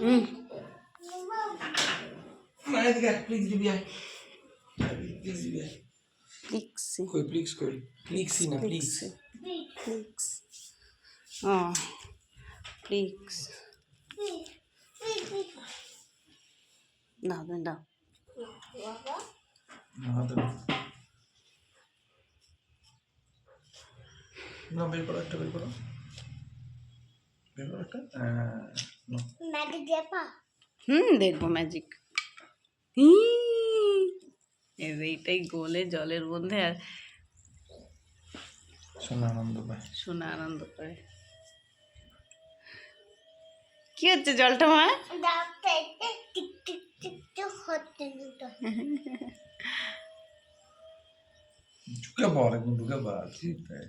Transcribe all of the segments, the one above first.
দাও দাও না, বের করো একটা, বের করো, বের করো একটা। ম্যাজিক দেখবা? দেখবো ম্যাজিক। এইটাই গোলে জলের মধ্যে আর শোনা আনন্দ পায়, শোনা আনন্দ পায়। কি হচ্ছে জলটা মা? টিক টিক টিক টিক হচ্ছে দুটো। ঢুকে পড়, একদম ঢুকে পড়।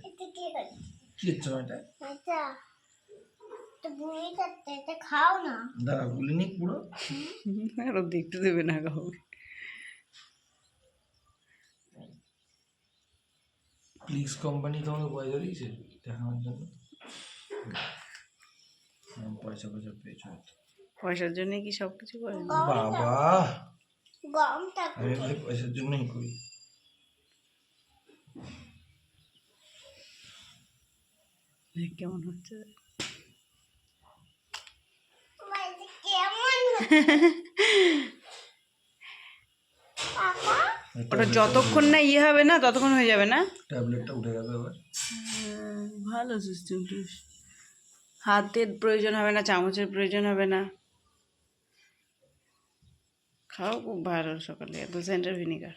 এটা কি করে? কি হচ্ছে এটা? এটা তো বুড়ি যাচ্ছে, এটা খাও না। দাঁড়া, গুলিনি পুরো। আরো দেখতে দেবে না কাউকে। প্লিক্স কোম্পানি তোমাকে পয়সা দিয়েছে দেখানোর জন্য? পয়সা পয়সা পেয়েছো? পয়সার জন্য কি সবকিছু করে? বাবা, গরমটা আমি বলি পয়সার জন্যই করি। কেমন হচ্ছে? কেমন ওটা যতক্ষণ না ইয়ে হবে না ততক্ষণ হয়ে যাবে না? ট্যাবলেটটা উঠে যাবে আবার। ভালো সিস্টেমটা। হাতের প্রয়োজন হবে না, চামচের প্রয়োজন হবে না। খাও, খুব ভালো। সকালে অ্যাপল সাইডার ভিনিগার।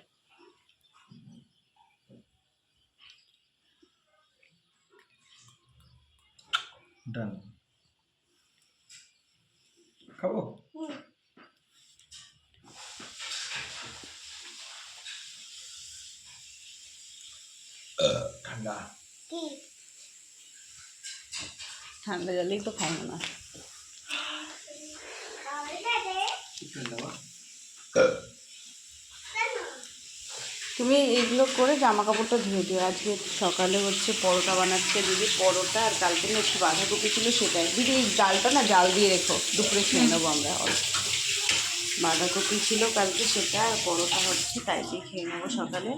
ডান। খাবো? ঠান্ডা। কি ঠান্ডা জলেই তো খাবো না। তুমি এইগুলো করে জামা কাপড়টা ধুয়ে দিও। আজকে সকালে হচ্ছে পরোটা বানাচ্ছে দিদি, পরোটা আর কালকে না একটু বাঁধাকপি ছিল সেটাই। দিদি এই ডালটা না জাল দিয়ে রেখো, দুপুরে খেয়ে নেবো আমরা। বাঁধাকপি ছিল কালকে, সেটা আর পরোটা হচ্ছে, তাই দিয়ে খেয়ে নেবো সকালে।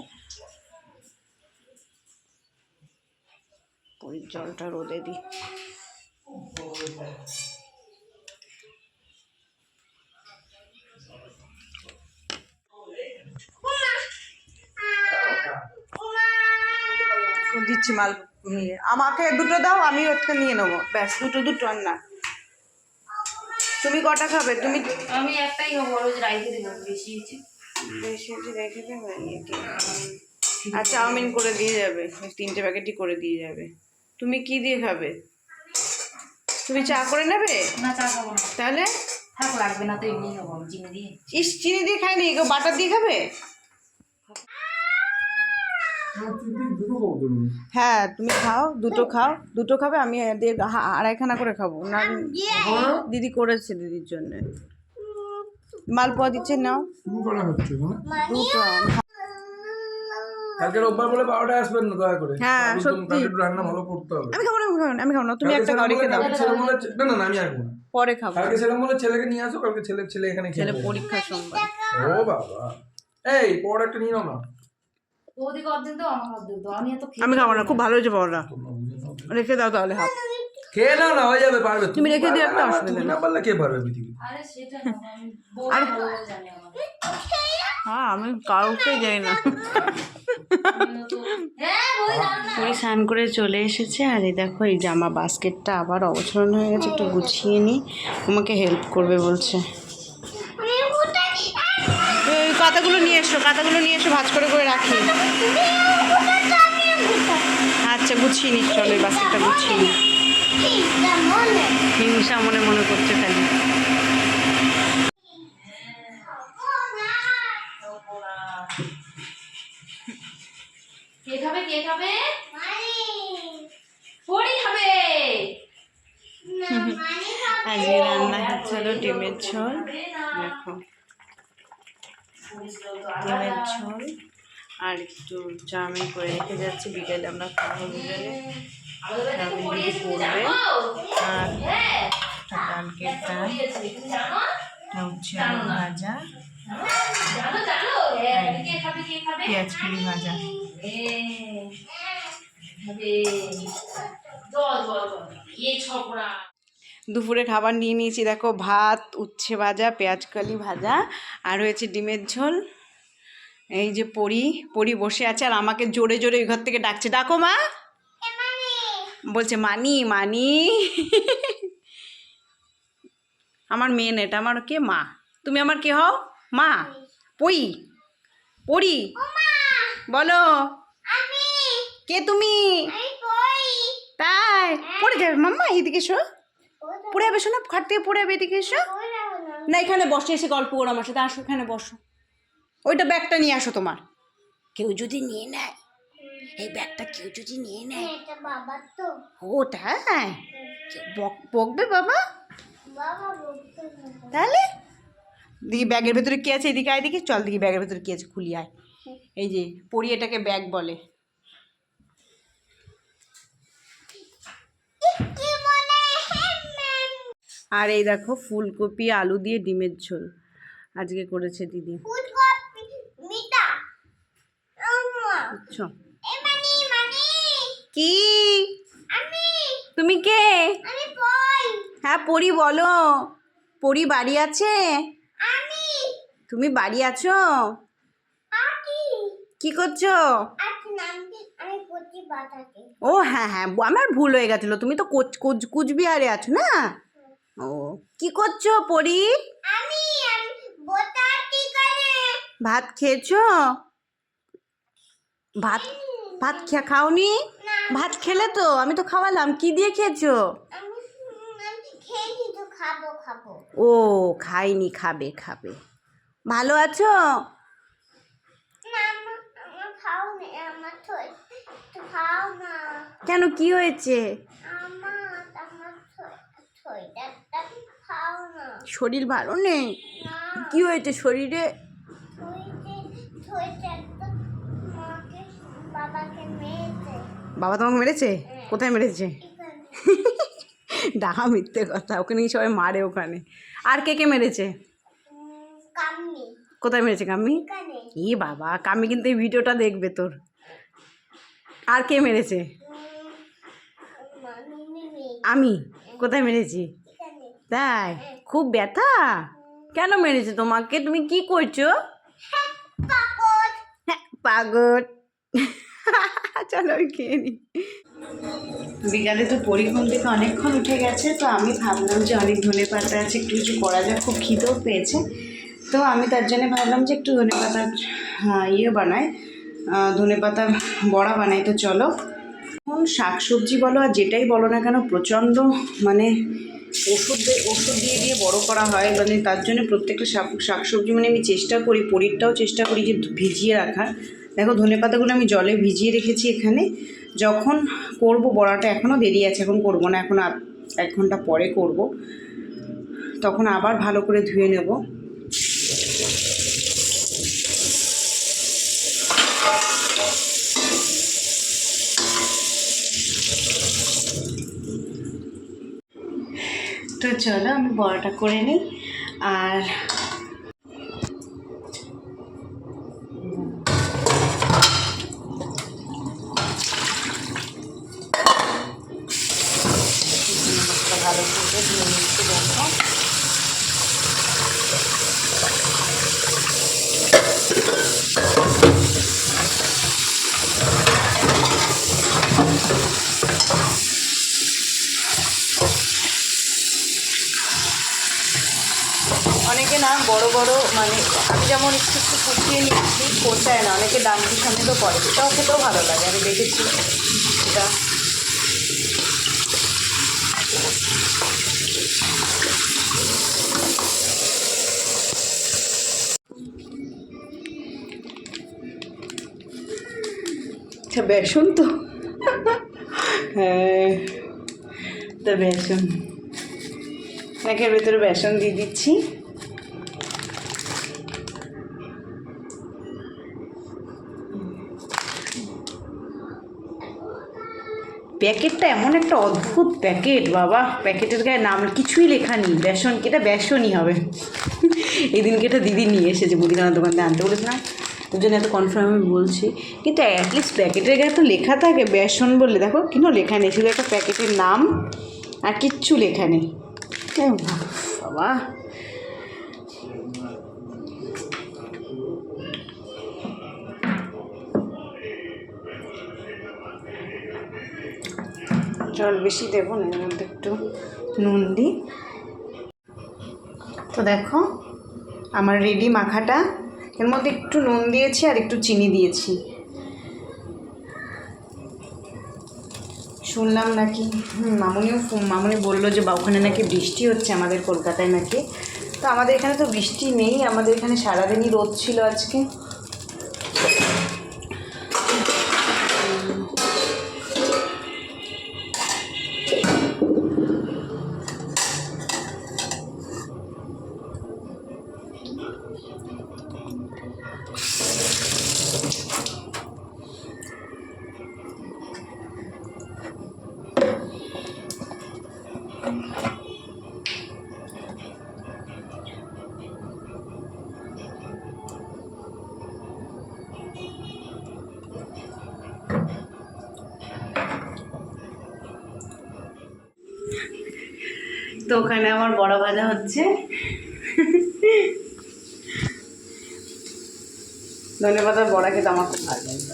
ওই জলটা রোদে দিই। দিচ্ছি মাল নিয়ে। আমাকে দুটো দাও, আমি ওটা নিয়ে নেবো। ব্যাস, দুটো আর না। তুমি কটা খাবে? তুমি? আমি একটাই খাবো, রোজ রাইতে দেবো। বেশি হচ্ছে রেখে দেবে। আর চাউমিন করে দিয়ে যাবে, 3টে প্যাকেটই করে দিয়ে যাবে। তুমি কি দিয়ে খাবে? তুমি চা করে নেবে? না, চা খাবো না। তাহলে থাক, লাগবে না তো, এমনি খাবো আমি চিনি দিয়ে। চিনি দিয়ে খাই নি, বাটার দিয়ে খাবে? হ্যাঁ, তুমি খাও, দুটো খাও। দুটো খাবে, আমি আড়াইখানা করে খাবো না। দিদি করেছে দিদির জন্য। মালপোয়া দিচ্ছে, নাও দুটো। কালকে রোববার বলে 12টায় আসবেন না দয়া করে। হ্যাঁ সত্যি, রান্না ভালো করতে হবে। আমি খাবো না, আমি খাবো না। তুমি একটা খাও, রেখে দাও। না না, আমি আর খাবো না, পরে খাবো। কালকে ছেলেম বলে ছেলেকে নিয়ে আসো। কালকে ছেলে এখানে ছেলে পরীক্ষা সোমবার। ও বাবা, এই পড়া একটা নিয়ে নাও না। ওদিকে অর্ধেক দাও, আমার অর্ধেক দাও। আমি এত আমি খাবো না, খুব ভালো হয়েছে পরোটা। রেখে দাও তাহলে হাফ। খেয়ে নাও না, হয়ে যাবে, পারবে। তুমি রেখে দিও, একটা অসুবিধা না পারলে কে পারবে পৃথিবী? আরে সেটা না, আমি বলে জানি আমার। হ্যাঁ, আমি কাউকে যাই না। পুরি স্নান করে চলে এসেছে। আর এই দেখো, এই জামা বাস্কেটটা আবার অবসরণ হয়ে গেছে, একটু গুছিয়ে নিই। আমাকে হেল্প করবে বলছে। ওই কাঁথাগুলো নিয়ে এসো, ভাঁজ করে রাখি। আচ্ছা, গুছিয়ে নিস, চলো এই বাস্কেটটা গুছিয়ে নিই। হিংসা মনে করছে খালি। কে খাবে? পরি খাবে। আজকে রান্না হচ্ছিল ডিমের ঝোল। দেখো, ডিমের ঝোল আর একটু চাউমিন করে রেখে যাচ্ছি, বিকেলে আমরা খাবো দুজনে। চাউমিন দিদি করবে আর ডাল মুরগির ডাল, পড়িয়েছে, তুমি জানো? এটা উচ্ছে আলু ভাজা, জানো জানো কে খাবে কে খাবে? পেঁয়াজ কলি ভাজা। খাবে জল জল জল এই ছকরা। দুপুরে খাবার নিয়ে নিয়েছি, দেখো ভাত, উচ্ছে ভাজা, পেঁয়াজ কলি ভাজা, আর হয়েছে ডিমের ঝোল। এই যে পরি পরি বসে আছে আর আমাকে জোরে জোরে ওই ঘর থেকে ডাকছে, ডাকো মা, বলছে মানি মানি। আমার মেয়ে না, এটা আমার কে মা। তুমি আমার কে হও? মা। পই পরি বলো কে তুমি? তাই পড়ে যাবে মাম্মা, এদিকে এসো, পড়ে যাবে, শোনো খাট থেকে পড়ে যাবে, এদিকে এসো। না এখানে বসে, এসে গল্প করো আমার সাথে, আসো এখানে বসো। ওইটা ব্যাগটা নিয়ে আসো তোমার। কেউ যদি নিয়ে নেয়, এই ব্যাগটা কেউ যদি নিয়ে নেয়, এটা বাবার তো। ও তাই বকবে বাবা বাবা বলতে হবে। তাহলে। দেখি ব্যাগের ভেতরে কি আছে, এদিকে আয় দেখি, চল দেখি ব্যাগের ভেতরে কি আছে, খুলি আয়। এই যে পরি এটাকে ব্যাগ বলে। কি মনে হ্যাঁ আর এই দেখো ফুলকপি আলু দিয়ে ডিমের ঝোল আজকে করেছে দিদি, ফুলকপি মিঠা বুঝছো? এ মানি মানি কি আমি তুমি কে? আমি বই হ্যাঁ পরি বলো, পরি বাড়ি আছে? আমি তুমি বাড়ি আছো? আকি কি করছো? আকি নাম কি আমি প্রতিভা থাকি। ও হ্যাঁ হ্যাঁ, আমার ভুল হয়ে গেছিলো, তুমি তো কুচবিহারে আছো না? ও কি করছো পরি? আমি বোতাটি করে ভাত খেয়েছো? ভাত ভাত খাওনি? না ভাত খেলে তো, আমি তো খাওয়ালাম। কি দিয়ে খেয়েছো? আমি খেয়ে তো খাবো খাবো। ও খাইনি, খাবে খাবে। ভালো আছো? না আমার খাও না আমার তো খাও না কেন কি হয়েছে? আমার থইটা খাও না শরীর ভালো নেই? না কি হয়েছে শরীরে? থইটা মাকে বাবাকে মেরেছে বাবা তোমাকে মেরেছে? কোথায় মেরেছে? এখানে ডাহা মিথ্যে কথা, ওকে নিয়ে সবাই মারে ওখানে। আর কে কে মেরেছে? কামনি কোথায় মেরেছে কাম্মি? এখানে ই বাবা, কাম্মি কিন্তু এই ভিডিওটা দেখবে তোর। আর কে মেরেছে? মামি আমি। কোথায় মেরেছি? এখানে তাই? খুব ব্যথা? কেন মেরেছে তোমাকে? তুমি কি করছো? পাপড় হ্যাঁ পাগল। চলো আমি খেয়ে নি। বিকালে তো পরিঘুম থেকে অনেকক্ষণ উঠে গেছে, তো আমি ভাবলাম যে অনেক ধনেপাতা আছে, একটু কিছু করা যায়, খুব খিদেও পেয়েছে। তো আমি তার জন্য ভাবলাম যে একটু ধনেপাতার ইয়ে বানাই, ধনেপাতা বড়া বানাই। তো চলো, এখন শাকসবজি বলো আর যেটাই বলো না কেন, প্রচণ্ড মানে ওষুধ দিয়ে দিয়ে বড় করা হয়, মানে তার জন্য প্রত্যেকটা শাকসবজি মানে আমি চেষ্টা করি, পনিরটাও চেষ্টা করি যে ভিজিয়ে রাখার। দেখো ধনেপাতাগুলো আমি জলে ভিজিয়ে রেখেছি এখানে, যখন করব বড়াটা, এখনও দেরি আছে, এখন করব না, এখন 1 ঘন্টা পরে করব, তখন আবার ভালো করে ধুয়ে নেব। তো চলো আমি বড়াটা করে নিই। আর ভালো করে ধুয়ে নিচ্ছি। দেখো অনেকে না বড় বড় মানে আমি যেমন একটু একটু কুচিয়ে নিচ্ছি, কোচায় না, অনেকে ডান্ডি সমেতও করে, সেটাও খেতেও ভালো লাগে, আমি দেখেছি এটা। আচ্ছা বেসন তো, হ্যাঁ তো বেসন, একের ভেতরে বেসন দিয়ে দিচ্ছি। প্যাকেটটা এমন একটা অদ্ভুত প্যাকেট বাবা, প্যাকেটের গায়ে নাম কিছুই লেখা নেই, বেসন, এটা বেসনই হবে। এই দিনকে এটা দিদি নিয়ে এসেছে মুদিখানার দোকান থেকে আনতে বলেছে না, ওই জন্য এত কনফার্ম আমি বলছি। কিন্তু অ্যাটলিস্ট প্যাকেটের গায়ে তো লেখা থাকে বেসন বলে, দেখো কিন্তু লেখা নেই, শুধু একটা প্যাকেটের নাম আর কিচ্ছু লেখা নেই। বাবা জল বেশি দেবো না, এর মধ্যে একটু নুন দিই। তো দেখো আমার রেডি মাখাটা, এর মধ্যে একটু নুন দিয়েছি আর একটু চিনি দিয়েছি। শুনলাম নাকি মামুনি বললো যে বা ওখানে নাকি বৃষ্টি হচ্ছে, আমাদের কলকাতায় নাকি। তো আমাদের এখানে তো বৃষ্টি নেই, আমাদের এখানে সারাদিনই রোদ ছিল আজকে। তো ওখানে আমার বড়া ভাজা হচ্ছে, ধনেপাতার বড়া খেতে আমার খুব ভালো লাগে।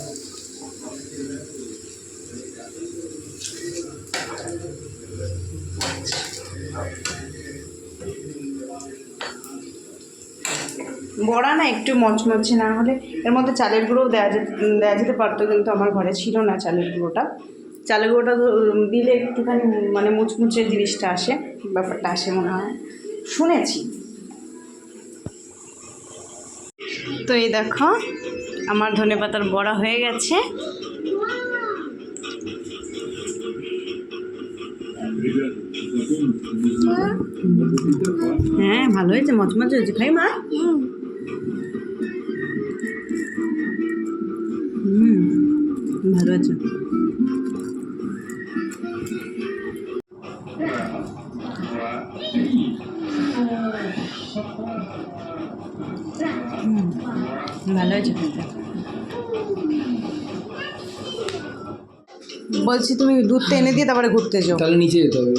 বড়া না একটু মচমচে না হলে, এর মধ্যে চালের গুঁড়োও দেওয়া যেতে পারতো, কিন্তু আমার ঘরে ছিল না চালের গুঁড়োটা। চালের গুঁড়োটা দিলে একটুখানি মানে মুচমুচে জিনিসটা আসে, ব্যাপারটা আসে মনে হয়, শুনেছি। তো এই দেখো আমার ধনেপাতার বড়া হয়ে গেছে। হ্যাঁ ভালো হয়েছে, মচমচে হয়েছে, খাই মা। ভালো আছে। ভালো হয়েছে খেতে। বলছি তুমি দুধটা এনে দিয়ে তারপরে ঘুরতে যাও, তাহলে নিচে যেতে হবে।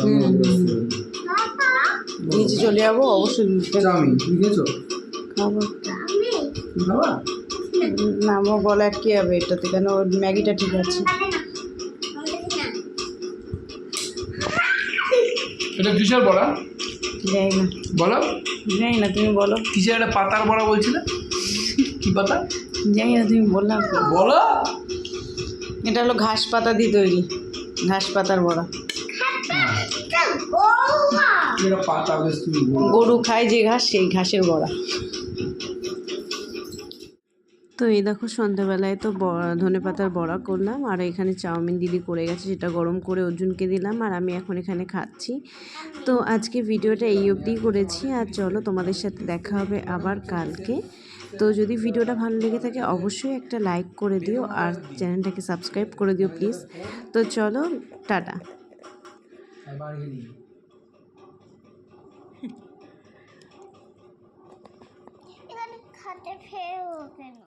নিচে চলে যাবো অবশ্যই। চাউমিন তুমি খেয়েছো? খাবো খাবা? না, আমার গলা আটকে যাবে এটাতে, কেন ম্যাগিটা ঠিক আছে। এটা কিসের বড়া যাই না, বলো? যাই না, তুমি বলো। কিসের একটা পাতার বড়া বলছিলে, কি পাতা? যাই না, তুমি বললাম তো। বলো। এটা হলো ঘাস পাতা দিয়ে তৈরি, ঘাস পাতার বড়া। এটা পাতা বেশ, তুমি গরু খায় যে ঘাস, সেই ঘাসের বড়া। তো এই দেখো সন্ধ্যাবেলায় তো ধনেপাতার বড়া করলাম, আর এখানে চাউমিন দিদি করে গেছে, সেটা গরম করে অর্জুনকে দিলাম, আর আমি এখন এখানে খাচ্ছি। তো আজকে ভিডিওটা এই অবধি করেছি, আর চলো তোমাদের সাথে দেখা হবে আবার কালকে। তো যদি ভিডিওটা ভালো লেগে থাকে অবশ্যই একটা লাইক করে দিও, আর চ্যানেলটাকে সাবস্ক্রাইব করে দিও প্লিজ। তো চলো, টাটা। এখানে খাতে ফেরো কেন?